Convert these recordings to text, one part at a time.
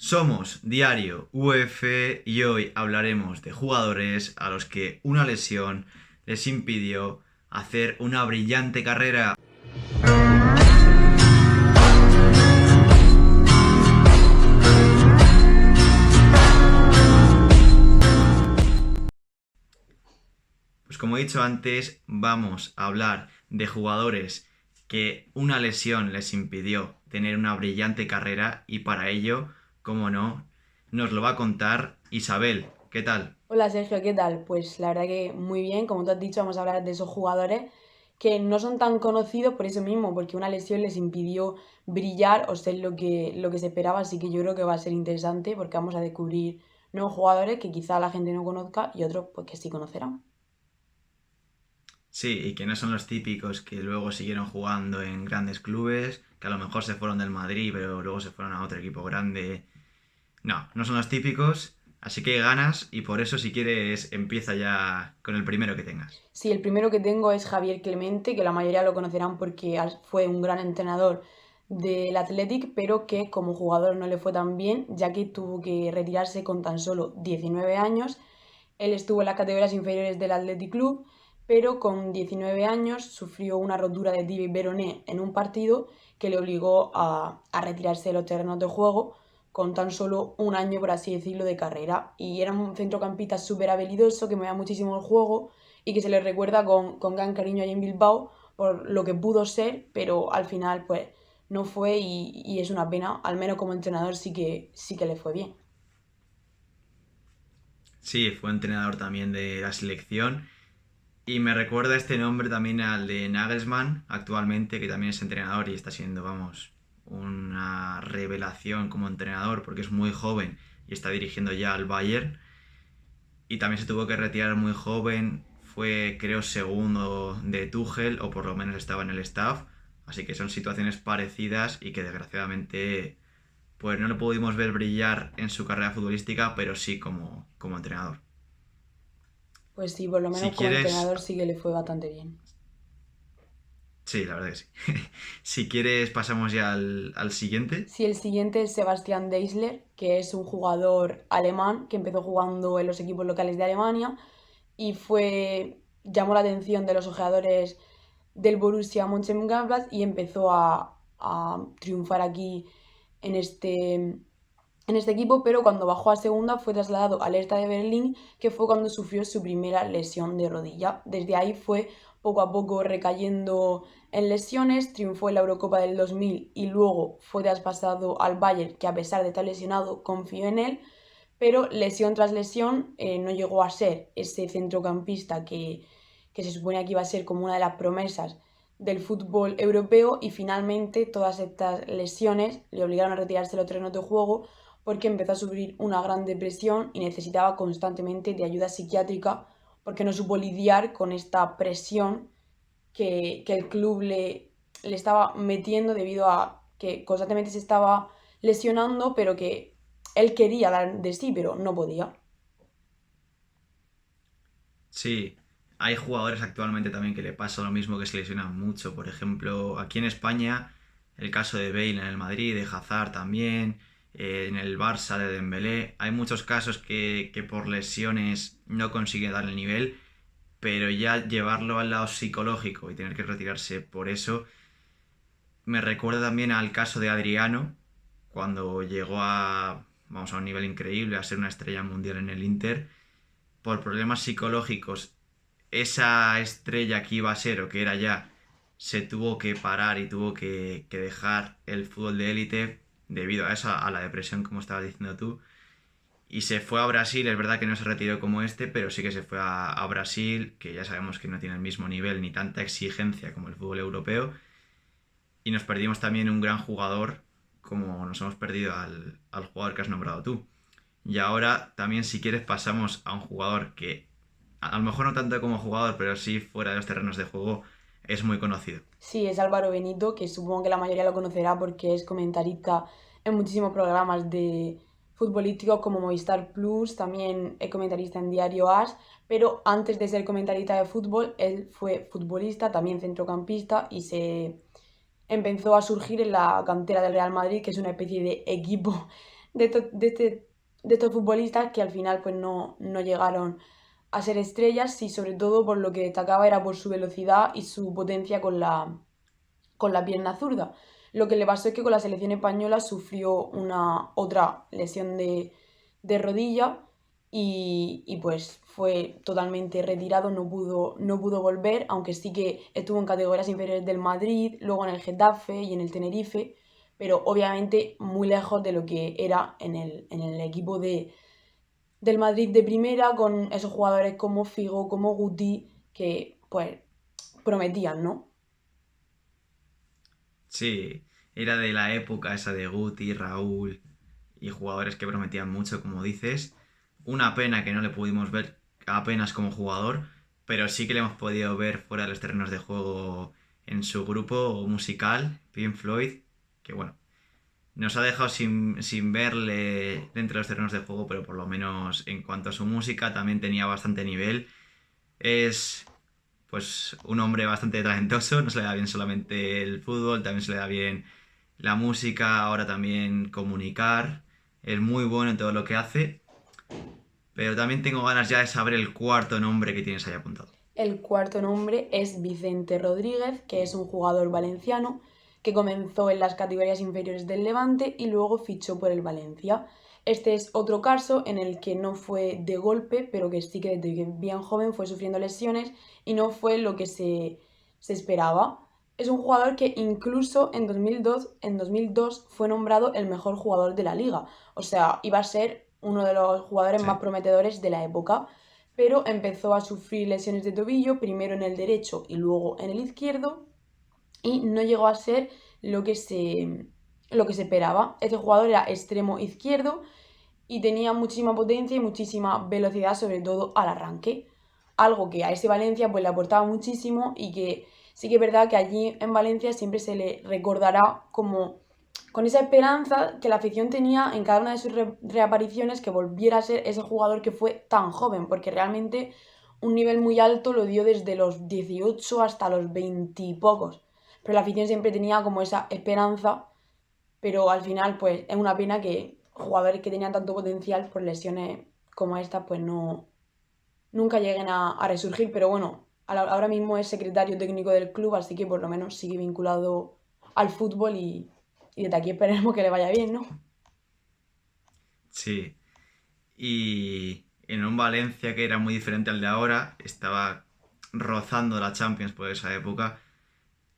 Somos Diario UF y hoy hablaremos de jugadores a los que una lesión les impidió hacer una brillante carrera. Pues como he dicho antes, vamos a hablar de jugadores que una lesión les impidió tener una brillante carrera y para ello, como no, nos lo va a contar Isabel. ¿Qué tal? Hola Sergio, ¿qué tal? Pues la verdad que muy bien, como tú has dicho, vamos a hablar de esos jugadores que no son tan conocidos por eso mismo, porque una lesión les impidió brillar o ser lo que se esperaba, así que yo creo que va a ser interesante porque vamos a descubrir nuevos jugadores que quizá la gente no conozca y otros pues que sí conocerán. Sí, y que no son los típicos que luego siguieron jugando en grandes clubes, que a lo mejor se fueron del Madrid, pero luego se fueron a otro equipo grande. No, no son los típicos, así que ganas y por eso si quieres empieza ya con el primero que tengas. Sí, el primero que tengo es Javier Clemente, que la mayoría lo conocerán porque fue un gran entrenador del Athletic, pero que como jugador no le fue tan bien, ya que tuvo que retirarse con tan solo 19 años. Él estuvo en las categorías inferiores del Athletic Club, pero con 19 años sufrió una rotura de tibia y peroné en un partido que le obligó a retirarse de los terrenos de juego con tan solo un año, por así decirlo, de carrera. Y era un centrocampista súper habilidoso que me da muchísimo el juego y que se le recuerda con gran cariño ahí en Bilbao por lo que pudo ser, pero al final pues no fue y es una pena, al menos como entrenador sí que le fue bien. Sí, fue entrenador también de la selección y me recuerda este nombre también al de Nagelsmann actualmente, que también es entrenador y está siendo, vamos, una revelación como entrenador porque es muy joven y está dirigiendo ya al Bayern. Y también se tuvo que retirar muy joven. Fue, creo, segundo de Tuchel, o por lo menos estaba en el staff. Así que son situaciones parecidas y que desgraciadamente pues no lo pudimos ver brillar en su carrera futbolística, pero sí como entrenador. Pues sí, por lo Si menos como quieres... entrenador sí que le fue bastante bien. Sí, la verdad que sí. Si quieres pasamos ya al siguiente. Sí, el siguiente es Sebastian Deisler, que es un jugador alemán que empezó jugando en los equipos locales de Alemania y llamó la atención de los ojeadores del Borussia Mönchengladbach y empezó a triunfar aquí en este equipo, pero cuando bajó a segunda fue trasladado al Hertha de Berlín, que fue cuando sufrió su primera lesión de rodilla. Desde ahí fue poco a poco recayendo en lesiones, triunfó en la Eurocopa del 2000 y luego fue traspasado al Bayern, que a pesar de estar lesionado confió en él, pero lesión tras lesión no llegó a ser ese centrocampista que se suponía que iba a ser como una de las promesas del fútbol europeo y finalmente todas estas lesiones le obligaron a retirarse de los terrenos de juego porque empezó a sufrir una gran depresión y necesitaba constantemente de ayuda psiquiátrica porque no supo lidiar con esta presión que el club le estaba metiendo debido a que constantemente se estaba lesionando, pero que él quería dar de sí, pero no podía. Sí, hay jugadores actualmente también que le pasa lo mismo, que se lesionan mucho. Por ejemplo, aquí en España, el caso de Bale en el Madrid, de Hazard también, en el Barça de Dembélé. Hay muchos casos que por lesiones no consiguen dar el nivel, pero ya llevarlo al lado psicológico y tener que retirarse por eso, me recuerda también al caso de Adriano, cuando llegó vamos, a un nivel increíble, a ser una estrella mundial en el Inter por problemas psicológicos, esa estrella que iba a ser o que era ya, se tuvo que parar y tuvo que dejar el fútbol de élite debido a eso, a la depresión, como estabas diciendo tú. Y se fue a Brasil, es verdad que no se retiró como este, pero sí que se fue a Brasil, que ya sabemos que no tiene el mismo nivel ni tanta exigencia como el fútbol europeo. Y nos perdimos también un gran jugador, como nos hemos perdido al jugador que has nombrado tú. Y ahora también si quieres pasamos a un jugador que a lo mejor no tanto como jugador, pero sí fuera de los terrenos de juego es muy conocido. Sí, es Álvaro Benito, que supongo que la mayoría lo conocerá porque es comentarista en muchísimos programas de futbolísticos como Movistar Plus, también es comentarista en Diario As, pero antes de ser comentarista de fútbol, él fue futbolista, también centrocampista y se empezó a surgir en la cantera del Real Madrid, que es una especie de equipo de estos futbolistas que al final pues no llegaron a ser estrellas y sobre todo por lo que destacaba era por su velocidad y su potencia con la pierna zurda. Lo que le pasó es que con la selección española sufrió una otra lesión de rodilla y pues fue totalmente retirado, no pudo volver, aunque sí que estuvo en categorías inferiores del Madrid, luego en el Getafe y en el Tenerife, pero obviamente muy lejos de lo que era en el equipo del Madrid de primera, con esos jugadores como Figo, como Guti, que pues prometían, ¿no? Sí, era de la época esa de Guti, Raúl y jugadores que prometían mucho, como dices. Una pena que no le pudimos ver apenas como jugador, pero sí que le hemos podido ver fuera de los terrenos de juego en su grupo musical, Pink Floyd, que bueno, nos ha dejado sin verle dentro de los terrenos de juego, pero por lo menos en cuanto a su música también tenía bastante nivel. Es pues un hombre bastante talentoso, no se le da bien solamente el fútbol, también se le da bien la música, ahora también comunicar. Es muy bueno en todo lo que hace, pero también tengo ganas ya de saber el cuarto nombre que tienes ahí apuntado. El cuarto nombre es Vicente Rodríguez, que es un jugador valenciano que comenzó en las categorías inferiores del Levante y luego fichó por el Valencia. Este es otro caso en el que no fue de golpe, pero que sí que desde bien joven fue sufriendo lesiones y no fue lo que se esperaba. Es un jugador que incluso en 2002 fue nombrado el mejor jugador de la liga. O sea, iba a ser uno de los jugadores más Sí. prometedores de la época, pero empezó a sufrir lesiones de tobillo, primero en el derecho y luego en el izquierdo, y no llegó a ser lo que se esperaba. Este jugador era extremo izquierdo y tenía muchísima potencia y muchísima velocidad, sobre todo al arranque. Algo que a ese Valencia pues le aportaba muchísimo y que sí que es verdad que allí en Valencia siempre se le recordará como con esa esperanza que la afición tenía en cada una de sus reapariciones que volviera a ser ese jugador que fue tan joven, porque realmente un nivel muy alto lo dio desde los 18 hasta los 20 y pocos. Pero la afición siempre tenía como esa esperanza, pero al final pues es una pena que jugadores que tenían tanto potencial por lesiones como esta pues nunca lleguen a resurgir, pero bueno, ahora mismo es secretario técnico del club, así que por lo menos sigue vinculado al fútbol y desde aquí esperemos que le vaya bien, ¿no? Sí. Y en un Valencia que era muy diferente al de ahora, estaba rozando la Champions por esa época.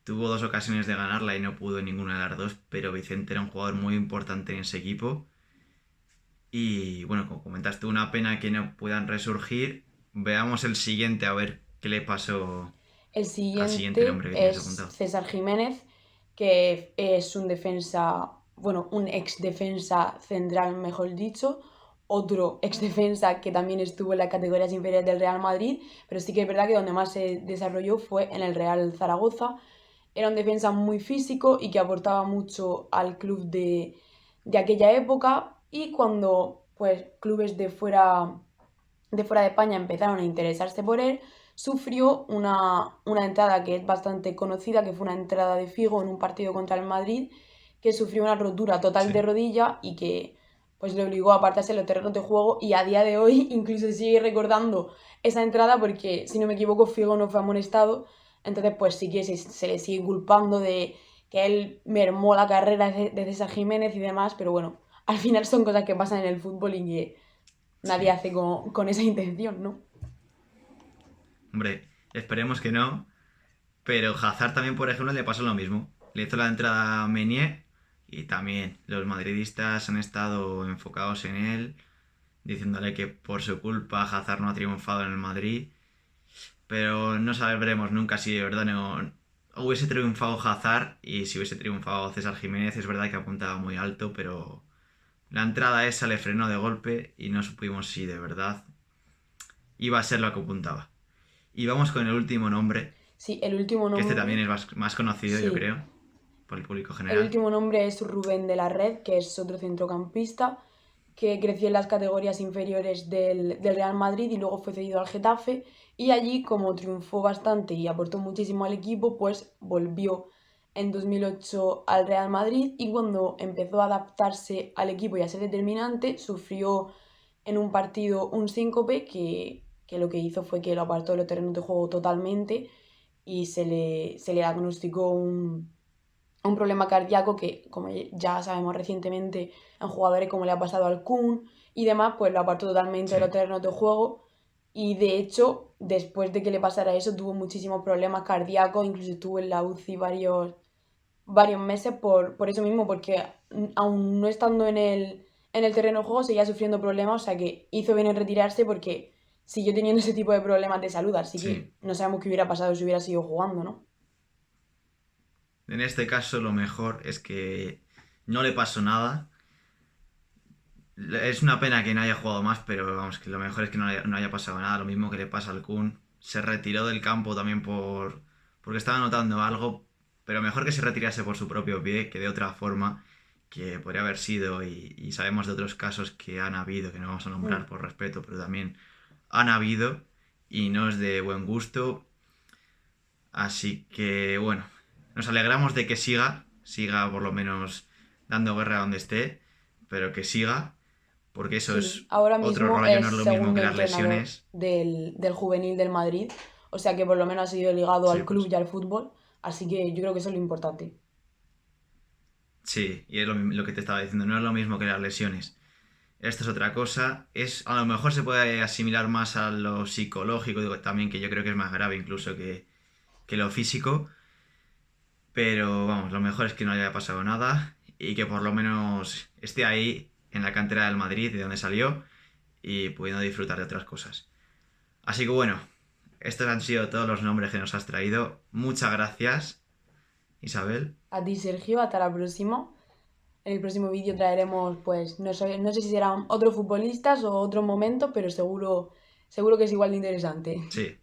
Tuvo dos ocasiones de ganarla y no pudo en ninguna de las dos, pero Vicente era un jugador muy importante en ese equipo. Y bueno, como comentaste, una pena que no puedan resurgir. Veamos el siguiente a ver qué le pasó El al siguiente siguiente nombre que tienes es apuntado. César Jiménez, que es un defensa, bueno, un ex defensa central, mejor dicho, otro ex defensa que también estuvo en las categorías inferiores del Real Madrid, pero sí que es verdad que donde más se desarrolló fue en el Real Zaragoza. Era un defensa muy físico y que aportaba mucho al club de aquella época, y cuando pues clubes de fuera de España empezaron a interesarse por él, sufrió una entrada que es bastante conocida, que fue una entrada de Figo en un partido contra el Madrid, que sufrió una rotura total de Sí. rodilla y que pues le obligó a apartarse de los terrenos de juego, y a día de hoy incluso sigue recordando esa entrada porque, si no me equivoco, Figo no fue amonestado, entonces pues sí que se le sigue culpando de que él mermó la carrera de César Jiménez y demás, pero bueno, al final son cosas que pasan en el fútbol y que nadie Sí. hace con esa intención, ¿no? Hombre, esperemos que no. Pero Hazard también, por ejemplo, le pasó lo mismo. Le hizo la entrada a Meunier y también los madridistas han estado enfocados en él, diciéndole que por su culpa Hazard no ha triunfado en el Madrid. Pero no sabremos nunca si de verdad no hubiese triunfado Hazard, y si hubiese triunfado César Jiménez. Es verdad que apuntaba muy alto, pero la entrada esa le frenó de golpe y no supimos si de verdad iba a ser lo que apuntaba. Y vamos con el último nombre, Sí, el último que este también nombre, es más conocido, yo sí, creo, por el público el general. último nombre es Rubén de la Red, que es otro centrocampista que creció en las categorías inferiores del Real Madrid y luego fue cedido al Getafe, y allí como triunfó bastante y aportó muchísimo al equipo, pues volvió en 2008 al Real Madrid y cuando empezó a adaptarse al equipo y a ser determinante, sufrió en un partido un síncope que lo que hizo fue que lo apartó de los terrenos de juego totalmente y se le diagnosticó un problema cardíaco que, como ya sabemos recientemente, en jugadores como le ha pasado al Kun y demás, pues lo apartó totalmente de los Sí, terrenos de juego. Y de hecho, después de que le pasara eso, tuvo muchísimos problemas cardíacos, incluso estuvo en la UCI varios meses por eso mismo, porque aún no estando en el terreno de juego, seguía sufriendo problemas, o sea que hizo bien en retirarse porque siguió teniendo ese tipo de problemas de salud, así que sí. no sabemos qué hubiera pasado si hubiera seguido jugando, ¿no? En este caso lo mejor es que no le pasó nada. Es una pena que no haya jugado más, pero vamos, que lo mejor es que no haya pasado nada. Lo mismo que le pasa al Kun. Se retiró del campo también porque estaba notando algo, pero mejor que se retirase por su propio pie que de otra forma que podría haber sido. Y sabemos de otros casos que han habido, que no vamos a Mm. nombrar por respeto, pero también han habido y no es de buen gusto. Así que bueno, nos alegramos de que siga por lo menos dando guerra donde esté, pero que siga, porque eso Sí, es ahora otro mismo rollo, no es es lo mismo segundo que las entrenador lesiones. del juvenil del Madrid, o sea que por lo menos ha sido ligado Sí, al club pues y al fútbol, así que yo creo que eso es lo importante. sí, y es lo que te estaba diciendo, no es lo mismo que las lesiones. Esto es otra cosa, a lo mejor se puede asimilar más a lo psicológico digo, también, que yo creo que es más grave incluso que lo físico, pero vamos, lo mejor es que no haya pasado nada y que por lo menos esté ahí en la cantera del Madrid, de donde salió, y pudiendo disfrutar de otras cosas. Así que bueno, estos han sido todos los nombres que nos has traído. Muchas gracias, Isabel. A ti, Sergio, hasta la próxima. En el próximo vídeo traeremos, pues, no sé si serán otros futbolistas o otros momentos, pero seguro que es igual de interesante. Sí,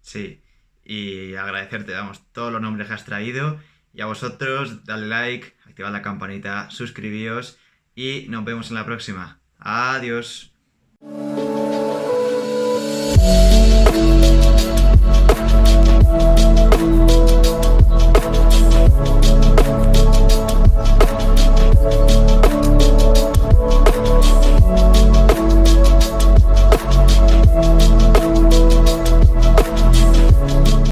sí. Y agradecerte, vamos, todos los nombres que has traído. Y a vosotros, dale like, activad la campanita, suscribíos y nos vemos en la próxima. Adiós.